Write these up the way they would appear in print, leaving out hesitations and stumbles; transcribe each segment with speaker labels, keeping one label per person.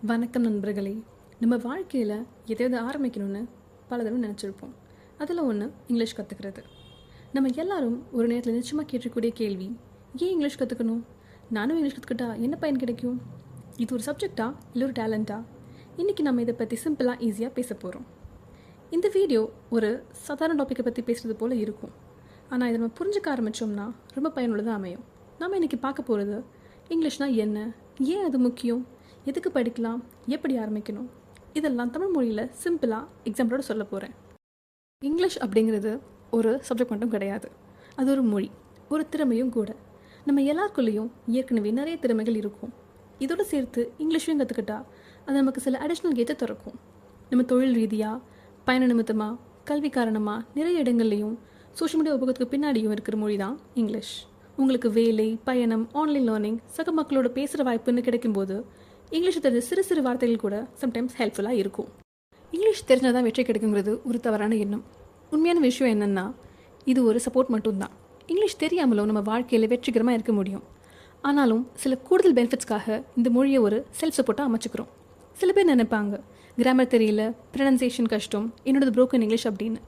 Speaker 1: வணக்கம் நண்பர்களே. நம்ம வாழ்க்கையில் எதையாவது ஆரம்பிக்கணும்னு பல தடவை நினச்சிருப்போம். அதில் ஒன்று இங்கிலீஷ் கற்றுக்கிறது. நம்ம எல்லாரும் ஒரு நேரத்தில் நிச்சயமாக கேட்கக்கூடிய கேள்வி, ஏன் இங்கிலீஷ் கற்றுக்கணும்? நானும் இங்கிலீஷ் கற்றுக்கிட்டா என்ன பயன் கிடைக்கும்? இது ஒரு சப்ஜெக்டா இல்லை ஒரு டேலண்ட்டா? இன்றைக்கி நம்ம இதை பற்றி சிம்பிளாக ஈஸியாக பேச போகிறோம். இந்த வீடியோ ஒரு சாதாரண டாப்பிக்கை பற்றி பேசுகிறது போல் இருக்கும். ஆனால் இதை நம்ம புரிஞ்சுக்க ஆரம்பித்தோம்னா ரொம்ப பயனுள்ளதாக அமையும். நம்ம இன்றைக்கி பார்க்க போகிறது இங்கிலீஷ்னால் என்ன, ஏன் அது முக்கியம், எதுக்கு படிக்கலாம், எப்படி ஆரம்பிக்கணும், இதெல்லாம் தமிழ் மொழியில் சிம்பிளாக எக்ஸாம்பிளோட சொல்ல போகிறேன். இங்கிலீஷ் அப்படிங்கிறது ஒரு சப்ஜெக்ட் மட்டும் கிடையாது, அது ஒரு மொழி, ஒரு திறமையும் கூட. நம்ம எல்லாருக்குள்ளேயும் ஏற்கனவே நிறைய திறமைகள் இருக்கும். இதோடு சேர்த்து இங்கிலீஷையும் கற்றுக்கிட்டா அது நமக்கு சில அடிஷ்னல் கேட்டை திறக்கும். நம்ம தொழில் ரீதியாக, பயண நிமித்தமாக, கல்வி காரணமாக நிறைய இடங்கள்லையும் சோஷியல் மீடியா உபயோகத்துக்கு பின்னாடியும் இருக்கிற மொழி தான் இங்கிலீஷ். உங்களுக்கு வேலை, பயணம், ஆன்லைன் லேர்னிங், சக மக்களோட பேசுகிற வாய்ப்புன்னு கிடைக்கும்போது இங்கிலீஷ் தெரிஞ்ச சிறு சிறு வார்த்தைகள் கூட சம்டைம்ஸ் ஹெல்ப்ஃபுல்லாக இருக்கும். இங்கிலீஷ் தெரிஞ்சால் தான் வெற்றி கிடைக்குங்கிறது ஒரு தவறான எண்ணம். உண்மையான விஷயம் என்னென்னா, இது ஒரு சப்போர்ட் மட்டும்தான். இங்கிலீஷ் தெரியாமலும் நம்ம வாழ்க்கையில் வெற்றிகரமாக இருக்க முடியும். ஆனாலும் சில கூடுதல் பெனிஃபிட்ஸ்க்காக இந்த மொழியை ஒரு செல்ஃப் சப்போர்ட்டாக அமைச்சிக்கிறோம். சில பேர் நினைப்பாங்க, கிராமர் தெரியல, ப்ரொனன்சியேஷன் கஷ்டம், என்னோடது ப்ரோக்கன் இங்கிலீஷ் அப்படின்னு.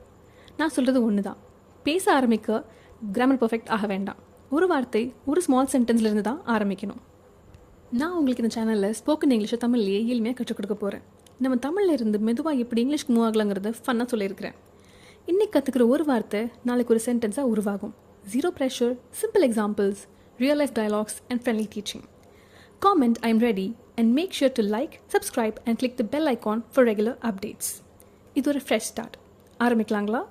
Speaker 1: நான் சொல்கிறது ஒன்று தான், பேச ஆரம்பிக்க கிராமர் பர்ஃபெக்ட் ஆக வேண்டாம். ஒரு வார்த்தை, ஒரு ஸ்மால் சென்டென்ஸ்லேருந்து தான் ஆரம்பிக்கணும். நான் உங்களுக்கு இந்த சேனலில் ஸ்போக்கன் இங்கிலீஷை தமிழ்லேயே எளிமையாக கற்றுக் கொடுக்க போகிறேன். நம்ம தமிழில் இருந்து மெதுவாக எப்படி இங்கிலீஷ்க்கு மூவ் ஆகலாங்கிறத ஃபன்னாக சொல்லியிருக்கிறேன். இன்றைக்கி கற்றுக்கிற ஒரு வார்த்தை நாளைக்கு ஒரு சென்டென்ஸாக உருவாகும். Zero pressure, simple examples, real life dialogues and friendly teaching. Comment I am ready and make sure to like, subscribe and click the bell icon for regular updates. இது ஒரு ஃப்ரெஷ் ஸ்டார்ட். ஆரம்பிக்கலாங்களா?